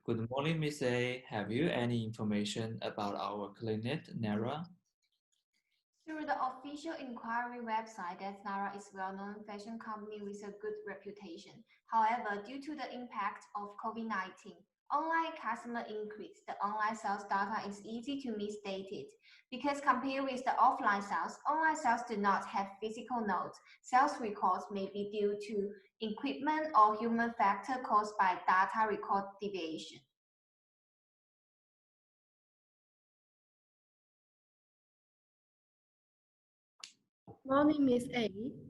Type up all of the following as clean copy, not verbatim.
Good morning, Miss A. Have you any information about our clinic, Nara? Through the official inquiry website, that Nara is a well-known fashion company with a good reputation. However, due to the impact of COVID-19, online customer increase, the online sales data is easy to misstate it. Because compared with the offline sales, online sales do not have physical notes. Sales records may be due to equipment or human factor caused by data record deviation. Morning, Miss A.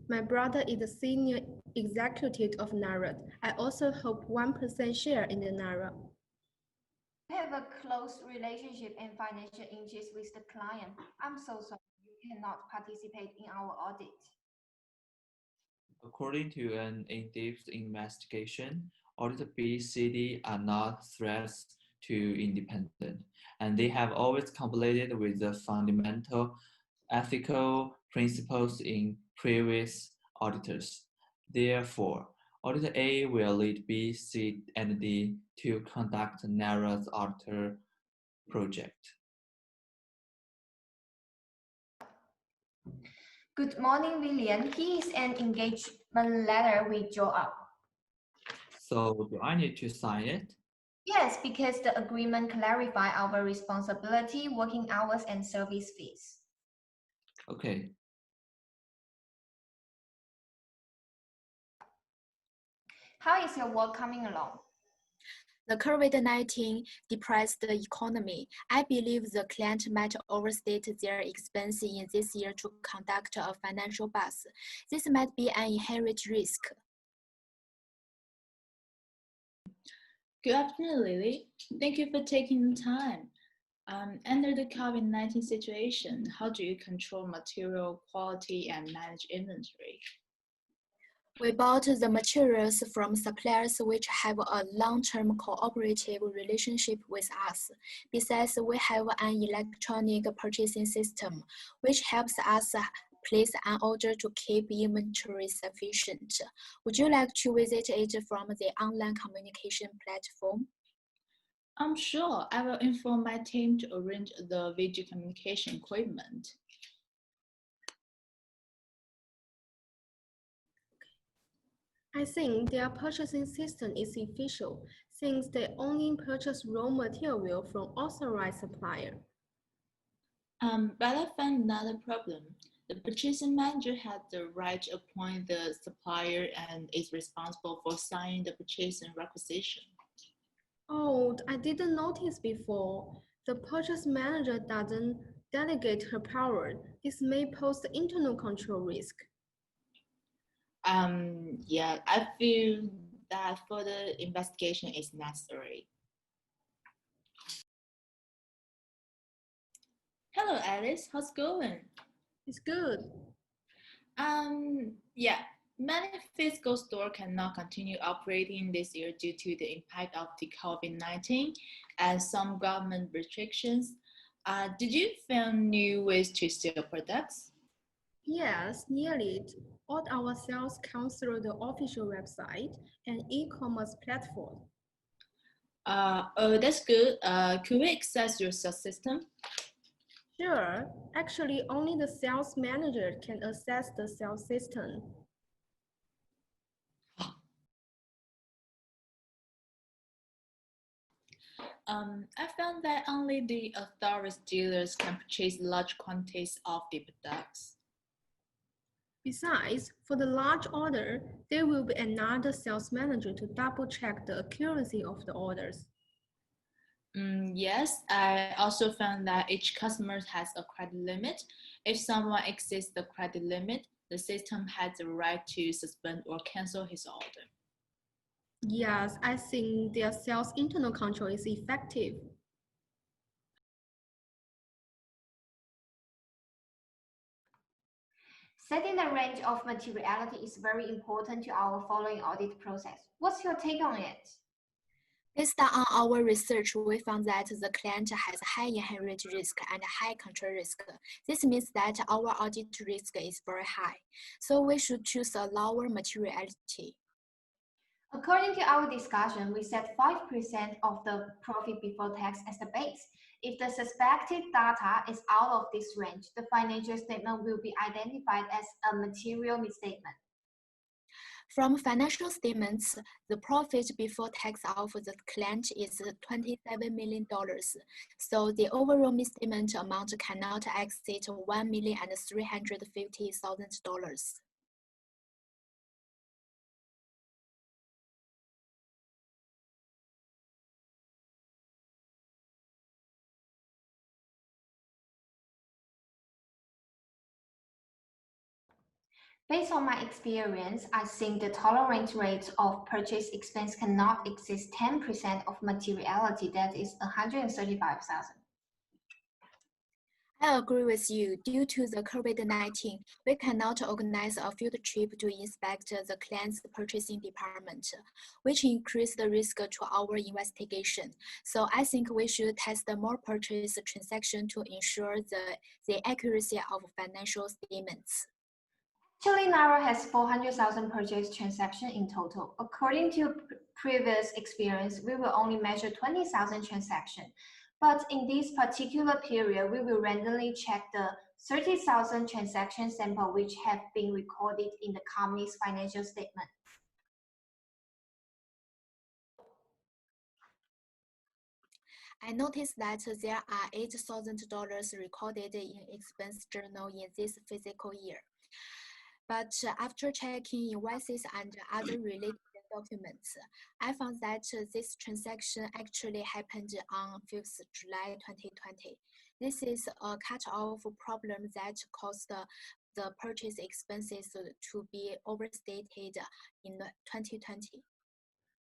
My brother is a senior executive of NARA. I also hold 1% share in the NARA. We have a close relationship and financial interest with the client. I'm so sorry you cannot participate in our audit. According to an in-depth investigation, Auditor B, CD are not threats to independent, and they have always complied with the fundamental ethical principles in previous auditors. Therefore, Auditor A will lead B, C, and D to conduct NARA's auditor project. Good morning, William. Here is an engagement letter we draw up. So do I need to sign it? Yes, because the agreement clarifies our responsibility, working hours, and service fees. Okay. How is your work coming along? The COVID-19 depressed the economy. I believe the client might overstate their expense in this year to conduct a financial bust. This might be an inherent risk. Good afternoon, Lily. Thank you for taking the time. Under the COVID-19 situation, how do you control material quality and manage inventory? We bought the materials from suppliers which have a long-term cooperative relationship with us. Besides, we have an electronic purchasing system, which helps us place an order to keep inventory sufficient. Would you like to visit it from the online communication platform? I'm sure I will inform my team to arrange the video communication equipment. I think their purchasing system is official, since they only purchase raw material from authorized supplier. But I found another problem. The purchasing manager has the right to appoint the supplier and is responsible for signing the purchasing requisition. Oh, I didn't notice before. The purchase manager doesn't delegate her power. This may pose the internal control risk. Yeah, I feel that further investigation is necessary. Hello, Alice. How's it going? It's good. Yeah, many physical stores cannot continue operating this year due to the impact of the COVID-19 and some government restrictions. Did you find new ways to sell products? Yes, nearly. All our sales come through the official website and e-commerce platform. Oh, that's good. Could we access your sales system? Sure. Actually, only the sales manager can access the sales system. I found that only the authorized dealers can purchase large quantities of the products. Besides, for the large order, there will be another sales manager to double check the accuracy of the orders. Yes, I also found that each customer has a credit limit. If someone exceeds the credit limit, the system has the right to suspend or cancel his order. Yes, I think their sales internal control is effective. Setting the range of materiality is very important to our following audit process. What's your take on it? Based on our research, we found that the client has high inherent risk and high control risk. This means that our audit risk is very high, so we should choose a lower materiality. According to our discussion, we set 5% of the profit before tax as the base. If the suspected data is out of this range, the financial statement will be identified as a material misstatement. From financial statements, the profit before tax of the client is $27 million. So the overall misstatement amount cannot exceed $1,350,000. Based on my experience, I think the tolerance rate of purchase expense cannot exceed 10% of materiality, that is 135,000. I agree with you. Due to the COVID-19, we cannot organize a field trip to inspect the client's purchasing department, which increased the risk to our investigation. So I think we should test more purchase transactions to ensure the accuracy of financial statements. Actually, Nara has 400,000 purchase transactions in total. According to previous experience, we will only measure 20,000 transactions. But in this particular period, we will randomly check the 30,000 transaction sample which have been recorded in the company's financial statement. I noticed that there are $8,000 recorded in expense journal in this fiscal year. But after checking invoices and other related documents, I found that this transaction actually happened on 5th July 2020. This is a cut-off problem that caused the purchase expenses to be overstated in 2020.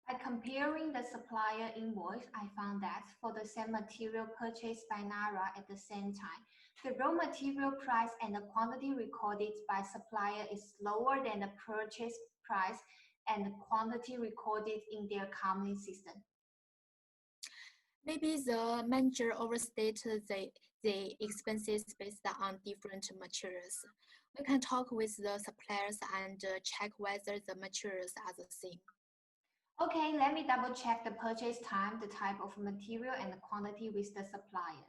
By comparing the supplier invoice, I found that for the same material purchased by Nara at the same time, the raw material price and the quantity recorded by supplier is lower than the purchase price and the quantity recorded in their company system. Maybe the manager overstated the expenses based on different materials. We can talk with the suppliers and check whether the materials are the same. Okay, let me double check the purchase time, the type of material, and the quantity with the supplier.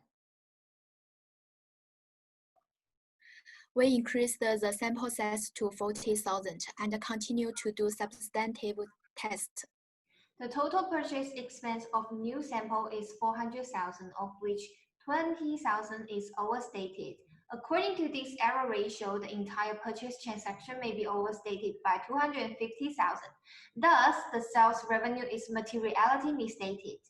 We increased the sample size to 40,000 and continue to do substantive tests. The total purchase expense of new sample is 400,000, of which 20,000 is overstated. According to this error ratio, the entire purchase transaction may be overstated by 250,000. Thus, the sales revenue is materiality misstated.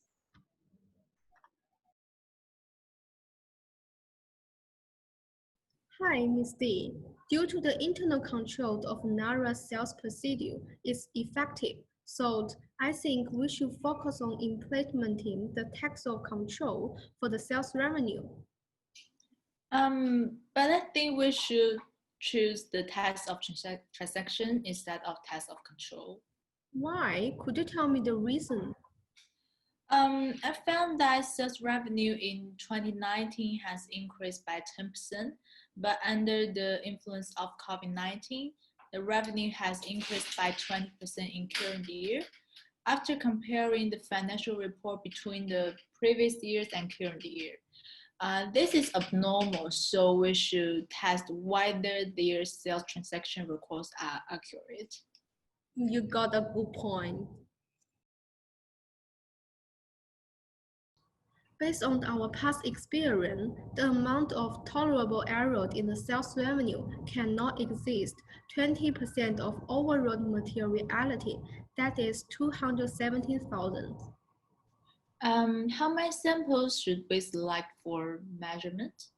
Hi, Ms. D. Due to the internal control of Nara's sales procedure is effective, so I think we should focus on implementing the tax of control for the sales revenue. But I think we should choose the tax of transaction instead of tax of control. Why? Could you tell me the reason? I found that sales revenue in 2019 has increased by 10%, but under the influence of COVID-19, the revenue has increased by 20% in current year. After comparing the financial report between the previous years and current year, this is abnormal, so we should test whether their sales transaction records are accurate. You got a good point. Based on our past experience, the amount of tolerable error in the sales revenue cannot exceed 20% of overall materiality, that is 217,000. How many samples should we select for measurement?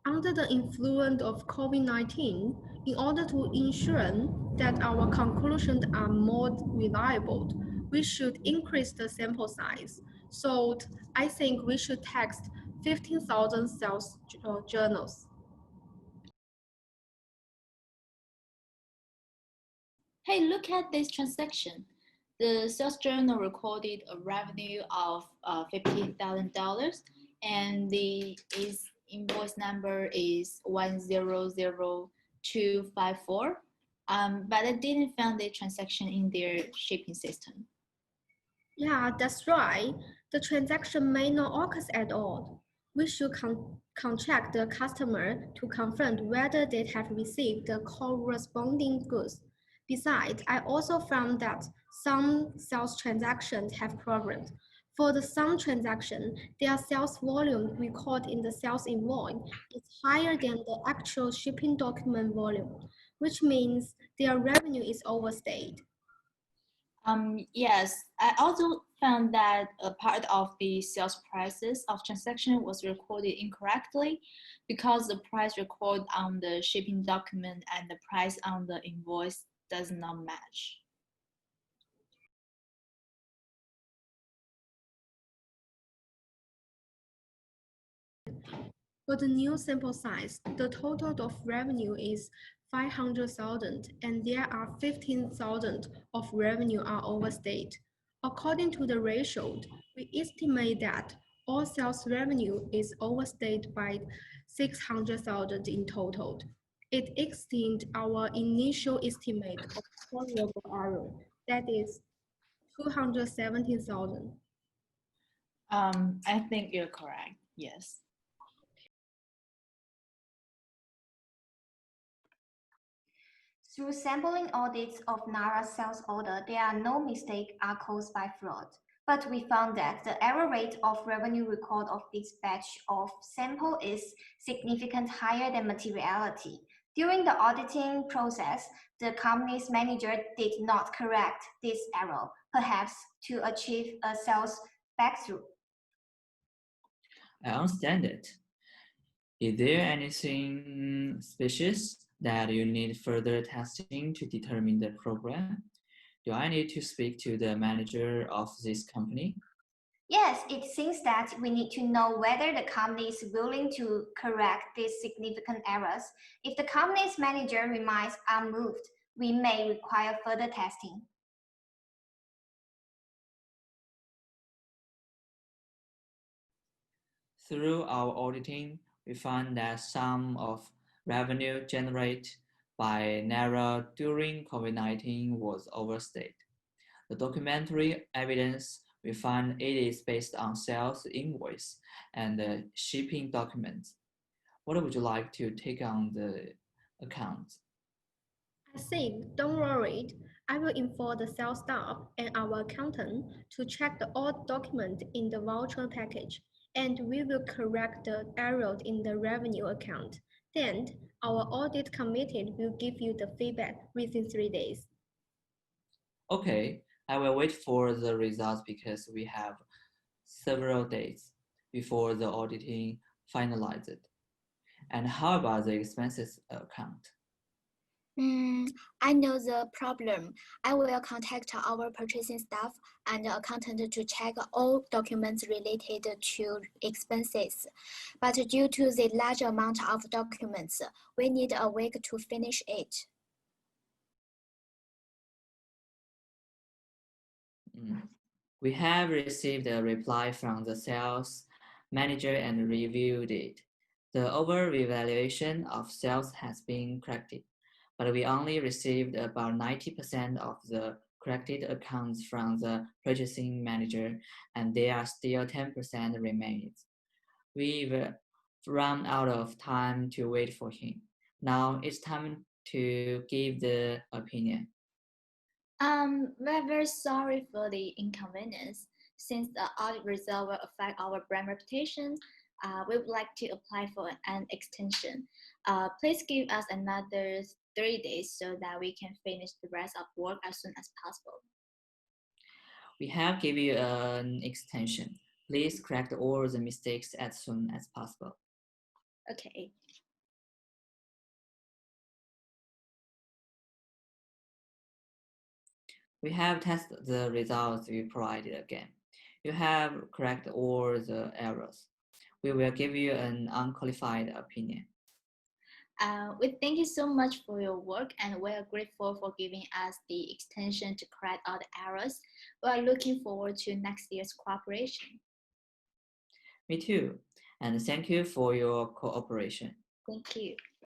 Under the influence of COVID-19, in order to ensure that our conclusions are more reliable, we should increase the sample size. So I think we should text 15,000 sales journals. Hey, look at this transaction. The sales journal recorded a revenue of $50,000 and the invoice number is 100254. but I didn't find the transaction in their shipping system. Yeah, that's right. The transaction may not occur at all. We should contact the customer to confirm whether they have received the corresponding goods. Besides, I also found that some sales transactions have problems. For the some transaction, their sales volume recorded in the sales invoice is higher than the actual shipping document volume, which means their revenue is overstated. Yes, I also found that a part of the sales prices of transaction was recorded incorrectly because the price recorded on the shipping document and the price on the invoice does not match. For the new sample size, the total of revenue is 500,000 and there are 15,000 of revenue are overstated. According to the ratio, we estimate that all sales revenue is overstated by 600,000 in total. It exceeds our initial estimate of tolerable error, that is 217,000. I think you're correct. Yes. Through sampling audits of NARA sales order, there are no mistakes are caused by fraud. But we found that the error rate of revenue record of this batch of sample is significantly higher than materiality. During the auditing process, the company's manager did not correct this error, perhaps to achieve a sales breakthrough. I understand it. Is there anything suspicious that you need further testing to determine the program? Do I need to speak to the manager of this company? Yes, it seems that we need to know whether the company is willing to correct these significant errors. If the company's manager remains unmoved, we may require further testing. Through our auditing, we found that some of revenue generated by NARA during COVID-19 was overstated. The documentary evidence we find it is based on sales invoice and the shipping documents. What would you like to take on the account? I think, don't worry, I will inform the sales staff and our accountant to check the all documents in the voucher package, and we will correct the error in the revenue account. Then, our audit committee will give you the feedback within 3 days. Okay, I will wait for the results because we have several days before the auditing finalized. And how about the expenses account? I know the problem. I will contact our purchasing staff and accountant to check all documents related to expenses. But due to the large amount of documents, we need a week to finish it. We have received a reply from the sales manager and reviewed it. The over-evaluation of sales has been corrected, but we only received about 90% of the corrected accounts from the purchasing manager, and there are still 10% remains. We've run out of time to wait for him. Now it's time to give the opinion. We're very sorry for the inconvenience. Since the audit result will affect our brand reputation, we would like to apply for an extension. Please give us another 3 days so that we can finish the rest of work as soon as possible. We have given you an extension. Please correct all the mistakes as soon as possible. Okay. We have tested the results you provided again. You have corrected all the errors. We will give you an unqualified opinion. We thank you so much for your work and we are grateful for giving us the extension to correct all the errors. We are looking forward to next year's cooperation. Me too. And thank you for your cooperation. Thank you.